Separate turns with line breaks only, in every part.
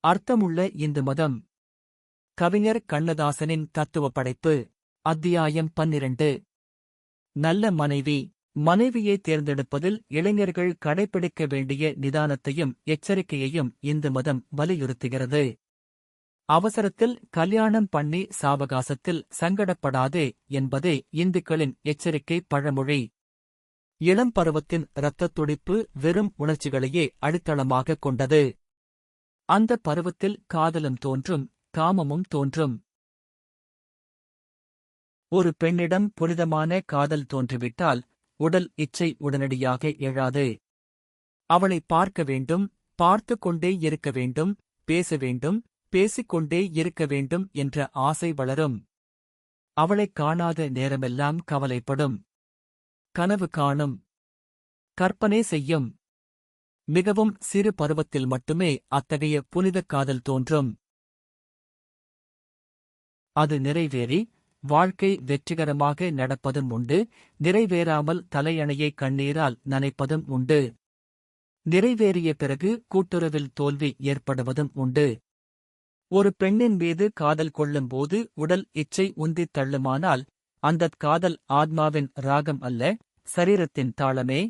அர்த்தமுள்ள இந்து மதம். கவிஞர் கண்ணதாசனின் தத்துவ படைப்பு. அத்தியாயம் 12. நல்ல மனைவி. மனைவியை தேர்ந்தெடுப்பதில் இளைஞர்கள் கடைப்பிடிக்க வேண்டிய நிதானத்தையும் எச்சரிக்கையையும் இந்து மதம் வலியுறுத்துகிறது. அவசரத்தில் கல்யாணம் பண்ணி சாவகாசத்தில் சங்கடப்படாதே என்பதே இந்துக்களின் எச்சரிக்கை பழமொழி. இளம் பருவத்தின் இரத்தத் துடிப்பு வெறும் உணர்ச்சிகளையே அடித்தளமாகக் கொண்டது. அந்த பருவத்தில் காதலும் தோன்றும், காமமும் தோன்றும். ஒரு பெண்ணிடம் புனிதமான காதல் தோன்றிவிட்டால் உடல் இச்சை உடனடியாக எழாது. அவளை பார்க்க வேண்டும், பார்த்து கொண்டே இருக்க வேண்டும், பேச வேண்டும், பேசிக்கொண்டே இருக்க வேண்டும் என்ற ஆசை வளரும். அவளைக் காணாத நேரமெல்லாம் கவலைப்படும். கனவு காணும். கற்பனை செய்யும். மிகவும் சிறு பருவத்தில் மட்டுமே அத்தகைய புனிதக் காதல் தோன்றும். அது நிறைவேறி வாழ்க்கை வெற்றிகரமாக நடப்பதும் உண்டு, நிறைவேறாமல் தலையணையை கண்ணீரால் நனைப்பதும் உண்டு. நிறைவேறிய பிறகு கூட்டுறவில் தோல்வி ஏற்படுவதும் உண்டு. ஒரு பெண்ணின் மீது காதல் கொள்ளும்போது உடல் இச்சை உந்தித் தள்ளுமானால் அந்தக் காதல் ஆத்மாவின் ராகம் அல்ல, சரீரத்தின் தாளமே.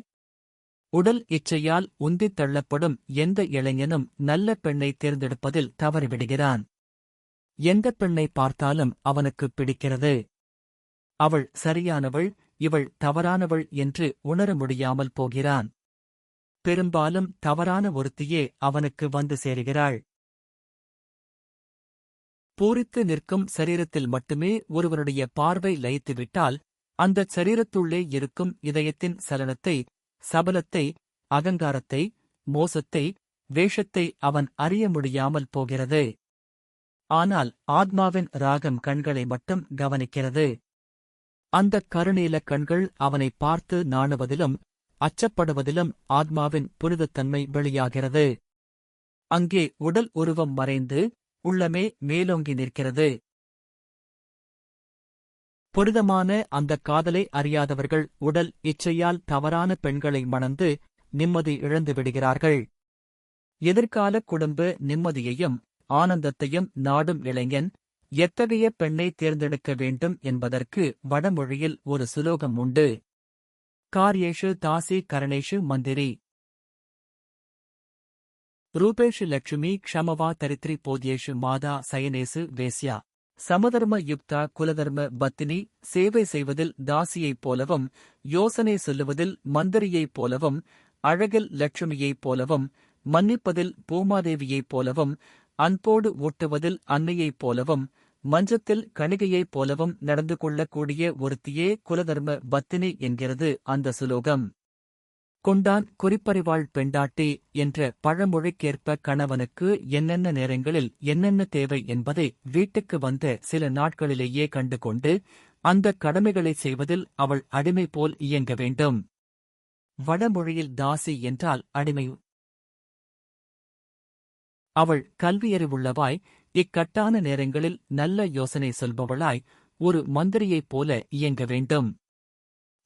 உடல் இச்சையால் உந்தித் தள்ளப்படும் எந்த இளைஞனும் நல்ல பெண்ணை தேர்ந்தெடுப்பதில் தவறிவிடுகிறான். எந்தப் பெண்ணை பார்த்தாலும் அவனுக்குப் பிடிக்கிறது. அவள் சரியானவள், இவள் தவறானவள் என்று உணர முடியாமல் போகிறான். பெரும்பாலும் தவறான ஒருத்தியே அவனுக்கு வந்து சேருகிறாள். பூரித்து நிற்கும் சரீரத்தில் மட்டுமே ஒருவருடைய பார்வை லயித்துவிட்டால் அந்தச் சரீரத்துள்ளே இருக்கும் இதயத்தின் சலனத்தை, சபலத்தை, அகங்காரத்தை, மோசத்தை, வேஷத்தை அவன் அறிய முடியாமல் போகிறது. ஆனால் ஆத்மாவின் ராகம் கண்களை மட்டும் கவனிக்கிறது. அந்தக் கருநீலக் கண்கள் அவனை பார்த்து நாணுவதிலும் அச்சப்படுவதிலும் ஆத்மாவின் புனிதத்தன்மை வெளியாகிறது. அங்கே உடல் உருவம் மறைந்து உள்ளமே மேலோங்கி நிற்கிறது. புனிதமான அந்தக் காதலை அறியாதவர்கள் உடல் இச்சையால் தவறான பெண்களை மணந்து நிம்மதி இழந்து விடுகிறார்கள். எதிர்கால குடும்ப நிம்மதியையும் ஆனந்தத்தையும் நாடும் இளைஞன் எத்தகைய பெண்ணை தேர்ந்தெடுக்க வேண்டும் என்பதற்கு வடமொழியில் ஒரு சுலோகம் உண்டு. கார்யேஷு தாசி கரணேஷு மந்திரி. ரூபேஷு லட்சுமி க்ஷமவா தரித்ரி போத்யேஷு மாதா சயனேசு வேஸ்யா. சமதர்ம யுக்தா குலதர்ம பத்தினி. சேவை செய்வதில் தாசியைப் போலவும், யோசனை சொல்லுவதில் மந்திரியைப் போலவும், அழகில் லட்சுமியைப் போலவும், மன்னிப்பதில் பூமாதேவியைப் போலவும், அன்போடு ஊட்டுவதில் அன்னையைப் போலவும், மஞ்சத்தில் கணிகையைப் போலவும் நடந்து கொள்ளக்கூடிய ஒருத்தியே குலதர்ம பத்தினி என்கிறது அந்த சுலோகம். கொண்டான் குறிப்பறிவாள் பெண்டாட்டி என்ற பழமொழிக்கேற்ப கணவனுக்கு என்னென்ன நேரங்களில் என்னென்ன தேவை என்பதை வீட்டுக்கு வந்த சில நாட்களிலேயே கண்டுகொண்டு அந்தக் கடமைகளைச் செய்வதில் அவள் அடிமை போல் இயங்க வேண்டும். வடமொழியில் தாசி என்றால் அடிமை. அவள் கல்வியறிவுள்ளவாய், இக்கட்டான நேரங்களில் நல்ல யோசனை சொல்பவளாய், ஒரு மந்திரியைப் போல இயங்க வேண்டும்.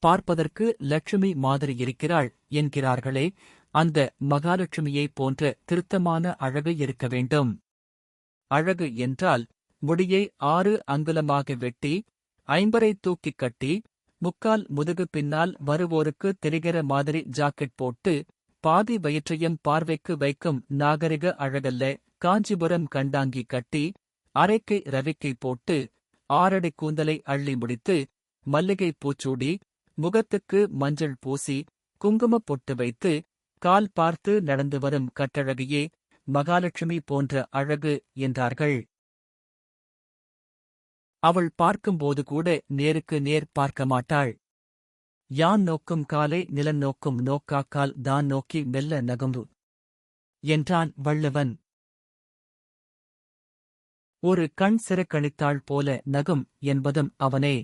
பார்ப்பதற்கு லட்சுமி மாதிரி இருக்கிறாள் என்கிறார்களே, அந்த மகாலட்சுமியைப் போன்ற திருத்தமான அழகு இருக்க வேண்டும். அழகு என்றால் முடியை 6 அங்குலமாக வெட்டி, 5 தூக்கிக் கட்டி, முக்கால் முதுகு பின்னால் வருவோருக்கு தெரிகிற மாதிரி ஜாக்கெட் போட்டு, பாதி வயிற்றையும் பார்வைக்கு வைக்கும் நாகரிக அழகல்ல. காஞ்சிபுரம் கண்டாங்கி கட்டி, அரைக்கை ரவிக்கை போட்டு, 6 அடி கூந்தலை அள்ளி முடித்து, மல்லிகை பூச்சூடி, முகத்துக்கு மஞ்சள் பூசி, குங்குமப் பொட்டு வைத்து, கால் பார்த்து நடந்து வரும் கட்டழகியே மகாலட்சுமி போன்ற அழகு என்றார்கள். அவள் பார்க்கும்போது கூட நேருக்கு நேர் பார்க்க மாட்டாள். யான் நோக்கும் காலை நிலன் நோக்கும் நோக்காக்கால் தான் நோக்கி மெல்ல நகும்பு என்றான் வள்ளுவன். ஒரு கண் சிறக்கணித்தாள் போல நகும் என்பதும் அவனே.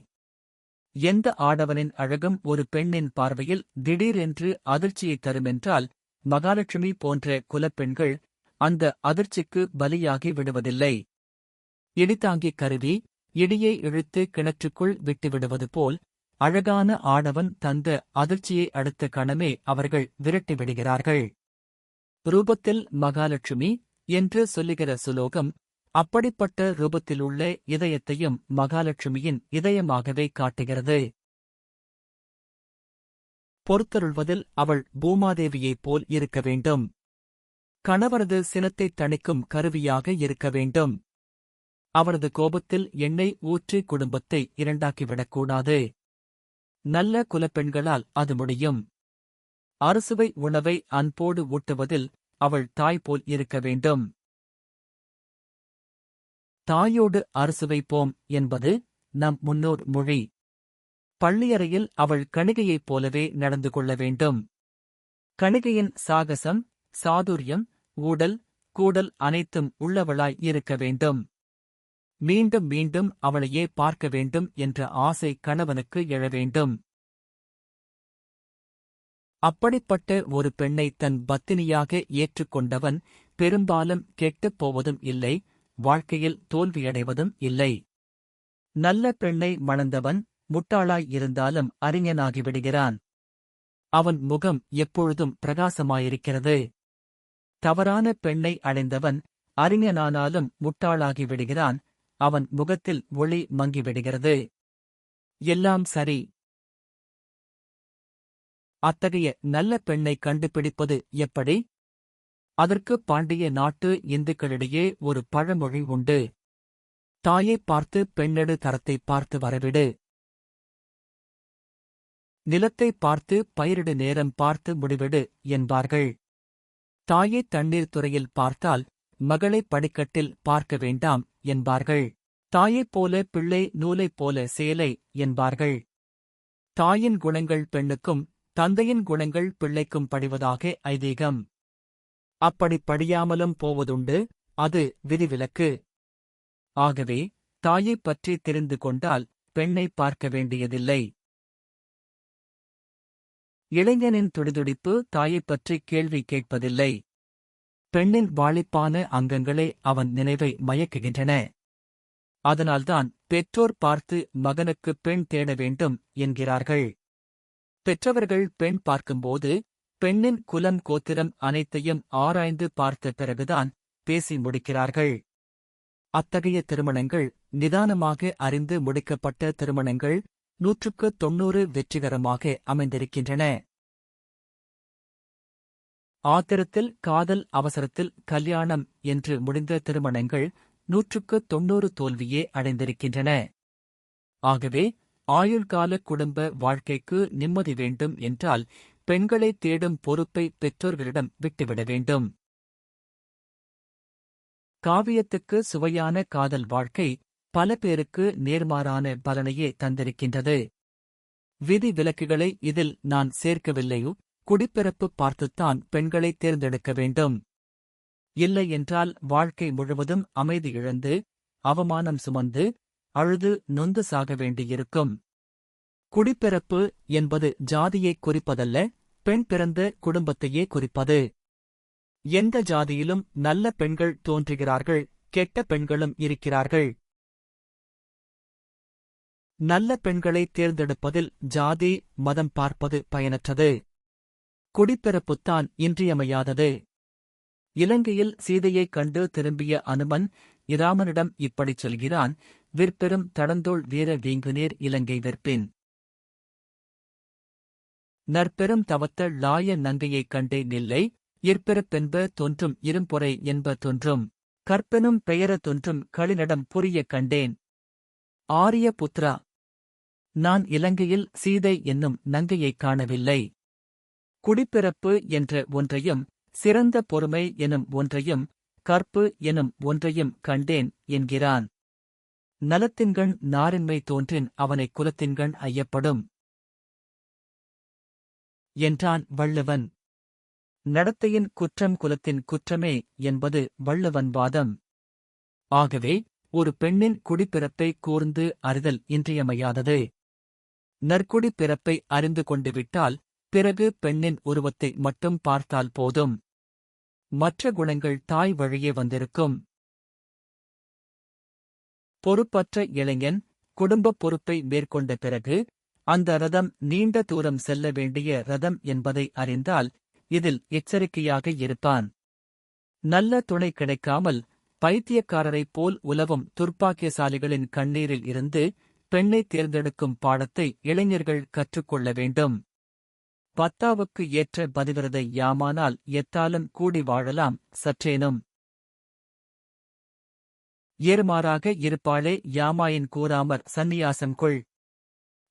எந்த ஆடவனின் அழகும் ஒரு பெண்ணின் பார்வையில் திடீரென்று அதிர்ச்சியைத் தருமென்றால் மகாலட்சுமி போன்ற குலப்பெண்கள் அந்த அதிர்ச்சிக்கு பலியாகி விடுவதில்லை. இடிதாங்கிக் கருவி இடியை இழுத்து கிணற்றுக்குள் விட்டுவிடுவது போல் அழகான ஆடவன் தந்த அதிர்ச்சியை அடுத்த கணமே அவர்கள் விரட்டிவிடுகிறார்கள். ரூபத்தில் மகாலட்சுமி, என்று சொல்லுகிற சுலோகம் அப்படிப்பட்ட ரூபத்திலுள்ள இதயத்தையும் மகாலட்சுமியின் இதயமாகவே காட்டுகிறது. பொறுத்தருள்வதில் அவள் பூமாதேவியைப் போல் இருக்க வேண்டும். கணவரது சினத்தைத் தணிக்கும் கருவியாக இருக்க வேண்டும். அவரது கோபத்தில் எண்ணெய் ஊற்றி குடும்பத்தை இரண்டாக்கிவிடக்கூடாது. நல்ல குலப்பெண்களால் அது முடியும். அறுசுவை உணவை அன்போடு ஊட்டுவதில் அவள் தாய் போல் இருக்க வேண்டும். தாயோடு அறுசுவைப்போம் என்பது நம் முன்னோர் மொழி. பள்ளியறையில் அவள் கணிகையைப் போலவே நடந்து கொள்ள வேண்டும். கணிகையின் சாகசம், சாதுர்யம், ஊடல், கூடல் அனைத்தும் உள்ளவளாய் இருக்க வேண்டும். மீண்டும் மீண்டும் அவளையே பார்க்க வேண்டும் என்ற ஆசை கணவனுக்கு எழ வேண்டும். அப்படிப்பட்ட ஒரு பெண்ணை தன் பத்தினியாக ஏற்றுக்கொண்டவன் பெரும்பாலும் கெட்டுப் போவதும் இல்லை, வாழ்க்கையில் தோல்வியடைவதும் இல்லை. நல்ல பெண்ணை மணந்தவன் முட்டாளாய் இருந்தாலும் அறிஞனாகிவிடுகிறான். அவன் முகம் எப்பொழுதும் பிரகாசமாயிருக்கிறது. தவறான பெண்ணை அடைந்தவன் அறிஞனானாலும் முட்டாளாகிவிடுகிறான். அவன் முகத்தில் ஒளி மங்கிவிடுகிறது. எல்லாம் சரி. அத்தகைய நல்ல பெண்ணை கண்டுபிடிப்பது எப்படி? அதற்கு பாண்டிய நாட்டு இந்துக்களிடையே ஒரு பழமொழி உண்டு. தாயைப் பார்த்து பெண்ணெடு தரத்தைப் பார்த்து வரவிடு. நிலத்தைப் பார்த்து பயிரிடு நேரம் பார்த்து முடிவெடு என்பார்கள். தாயை தண்ணீர் துறையில் பார்த்தால் மகளை படிக்கட்டில் பார்க்க வேண்டாம் என்பார்கள். தாயைப் போல பிள்ளை நூலைப் போல சேலை என்பார்கள். தாயின் குணங்கள் பெண்ணுக்கும் தந்தையின் குணங்கள் பிள்ளைக்கும் படிவதாக ஐதீகம். அப்படி படியாமலும் போவதுண்டு, அது விதிவிலக்கு. ஆகவே தாயைப் பற்றி தெரிந்து கொண்டால் பெண்ணை பார்க்க வேண்டியதில்லை. இளைஞனின் துடிதுடிப்பு தாயைப் பற்றி கேள்வி கேட்பதில்லை. பெண்ணின் வாளிப்பான அங்கங்களே அவன் நினைவை மயக்குகின்றன. அதனால்தான் பெற்றோர் பார்த்து மகனுக்கு பெண் தேட வேண்டும் என்கிறார்கள். பெற்றவர்கள் பெண் பார்க்கும்போது பெண்ணின் குலம் கோத்திரம் அனைத்தையும் ஆராய்ந்து பார்த்த பிறகுதான் பேசி முடிக்கிறார்கள். அத்தகைய திருமணங்கள் நிதானமாக அறிந்து முடிக்கப்பட்ட திருமணங்கள் 100% வெற்றிகரமாக அமைந்திருக்கின்றன. ஆத்திரத்தில் காதல், அவசரத்தில் கல்யாணம் என்று முடிந்த திருமணங்கள் 100% தோல்வியே அடைந்திருக்கின்றன. ஆகவே ஆயுள்கால குடும்ப வாழ்க்கைக்கு நிம்மதி வேண்டும் என்றால் பெண்களை தேடும் பொறுப்பை பெற்றோர்களிடம் விட்டுவிட வேண்டும். காவியத்துக்கு சுவையான காதல் வாழ்க்கை பல பேருக்கு நேர்மாறான பலனையே தந்திருக்கின்றது. விதி விலக்குகளை இதில் நான் சேர்க்கவில்லையோ. குடிப்பிறப்பு பார்த்துத்தான் பெண்களை தேர்ந்தெடுக்க வேண்டும். இல்லை என்றால் வாழ்க்கை முழுவதும் அமைதி இழந்து அவமானம் சுமந்து அழுது நொந்து சாக வேண்டியிருக்கும். குடிப்பிறப்பு என்பது ஜாதியைக் குறிப்பதல்ல, பெண் பிறந்த குடும்பத்தையே குறிப்பது. எந்த ஜாதியிலும் நல்ல பெண்கள் தோன்றுகிறார்கள், கெட்ட பெண்களும் இருக்கிறார்கள். நல்ல பெண்களை தேர்ந்தெடுப்பதில் ஜாதி, மதம் பார்ப்பது பயனற்றது. குடிப்பிறப்புத்தான் இன்றியமையாதது. இலங்கையில் சீதையைக் கண்டு திரும்பிய அனுமன் இராமனிடம் இப்படிச் சொல்கிறான்: விற்பெரும் தடந்தோள் வீர வீங்குநீர் இலங்கை வெற்பின். நற்பெரும் தவத்த ளாய நங்கையைக் கண்டே நில்லை, இற்பிறப்பென்ப தோன்றும் இரும்பொறை என்ப தோன்றும். கற்பெனும் பெயர தோன்றும் களிநடம் புரியக் கண்டேன். ஆரிய புத்ரா. நான் இலங்கையில் சீதை என்னும் நங்கையைக் காணவில்லை. குடிப்பிறப்பு என்ற ஒன்றையும், சிறந்த பொறுமை எனும் ஒன்றையும், கற்பு எனும் ஒன்றையும் கண்டேன் என்கிறான். நலத்தின்கண் நாரின்மை தோன்றின் அவனைக் குலத்தின்கண் ஐயப்படும் என்றான் வள்ளுவன். நடத்தையின் குற்றம் குலத்தின் குற்றமே என்பது வள்ளுவன் வாதம். ஆகவே ஒரு பெண்ணின் குடிப்பிறப்பை கூர்ந்து அறிதல் இன்றியமையாதது. நற்குடிப் பிறப்பை அறிந்து கொண்டுவிட்டால் பிறகு பெண்ணின் உருவத்தை மட்டும் பார்த்தால் போதும். மற்ற குணங்கள் தாய் வழியே வந்திருக்கும். பொறுப்பற்ற இளைஞன் குடும்பப் பொறுப்பை மேற்கொண்ட பிறகு அந்த ரதம் நீண்ட தூரம் செல்ல வேண்டிய ரதம் என்பதை அறிந்தால் இதில் எச்சரிக்கையாக இருப்பான். நல்ல துணை கிடைக்காமல் பைத்தியக்காரரைப் போல் உலவும் துர்ப்பாக்கியசாலிகளின் கண்ணீரில் இருந்து பெண்ணை தேர்ந்தெடுக்கும் பாடத்தை இளைஞர்கள் கற்றுக்கொள்ள வேண்டும். பத்தாவுக்கு ஏற்ற பதிவிரதை யாமானால் எத்தாலும் கூடி வாழலாம் சற்றேனும். ஏறுமாறாக இருப்பாளே யாமாயின் கூறாமற் சந்நியாசம் கொள்.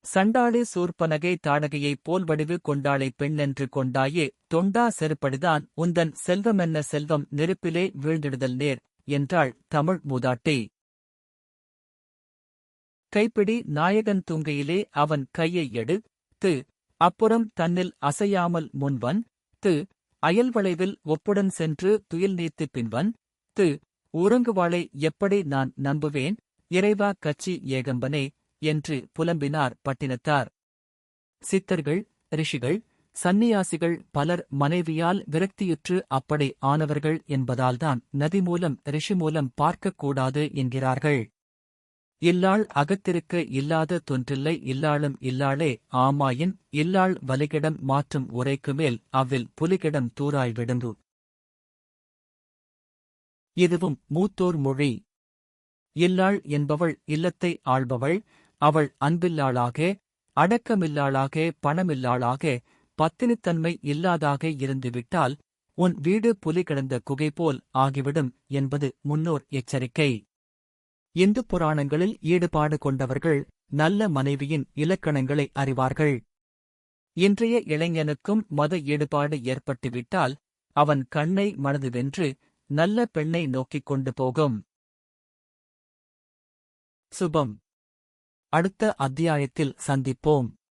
சண்டாளி சூர்ப்பனகை தாடகையைப் போல் வடிவு கொண்டாளை பெண்ணென்று கொண்டாயே தொண்டா செருப்படிதான் உந்தன் செல்வமென்ன செல்வம் நெருப்பிலே வீழ்ந்திடுதல் நேர் என்றாள் தமிழ் மூதாட்டி. கைப்பிடி நாயகன் தூங்கையிலே அவன் கையை எடு அப்புறம் தன்னில் அசையாமல் முன்வன் அயல்வளைவில் ஒப்புடன் சென்று துயில் நீத்து பின்வன் உறங்குவாளை எப்படி நான் நம்புவேன் இறைவா கச்சி ஏகம்பனே என்று புலம்பினார் பட்டினத்தார். சித்தர்கள், ரிஷிகள், சந்நியாசிகள் பலர் மனைவியால் விரக்தியுற்று அப்படி ஆனவர்கள் என்பதால்தான் நதி மூலம் ரிஷி மூலம் பார்க்கக்கூடாது என்கிறார்கள். இல்லாள் அகத்திருக்க இல்லாத தொன்றில்லை இல்லாளும் இல்லாளே ஆமாயின் இல்லாள் வலிகிடம் மாற்றும் உரைக்குமேல் அவ்வில் புலிகிடம் தூராய் விடுந்து. இதுவும் மூத்தோர் மொழி. இல்லாள் என்பவள் இல்லத்தை ஆள்பவள். அவள் அன்பில்லாளாக, அடக்கமில்லாளாக, பணமில்லாளாக, பத்தினித்தன்மை இல்லாதாக இருந்துவிட்டால் உன் வீடு புலி கிடந்த குகைபோல் ஆகிவிடும் என்பது முன்னோர் எச்சரிக்கை. இந்து புராணங்களில் ஈடுபாடு கொண்டவர்கள் நல்ல மனைவியின் இலக்கணங்களை அறிவார்கள். இன்றைய இளைஞனுக்கும் மத ஈடுபாடு ஏற்பட்டுவிட்டால் அவன் கண்ணை மனது வென்று நல்ல பெண்ணை நோக்கிக் கொண்டு போகும். சுபம். அடுத்த அத்தியாயத்தில் சந்திப்போம்.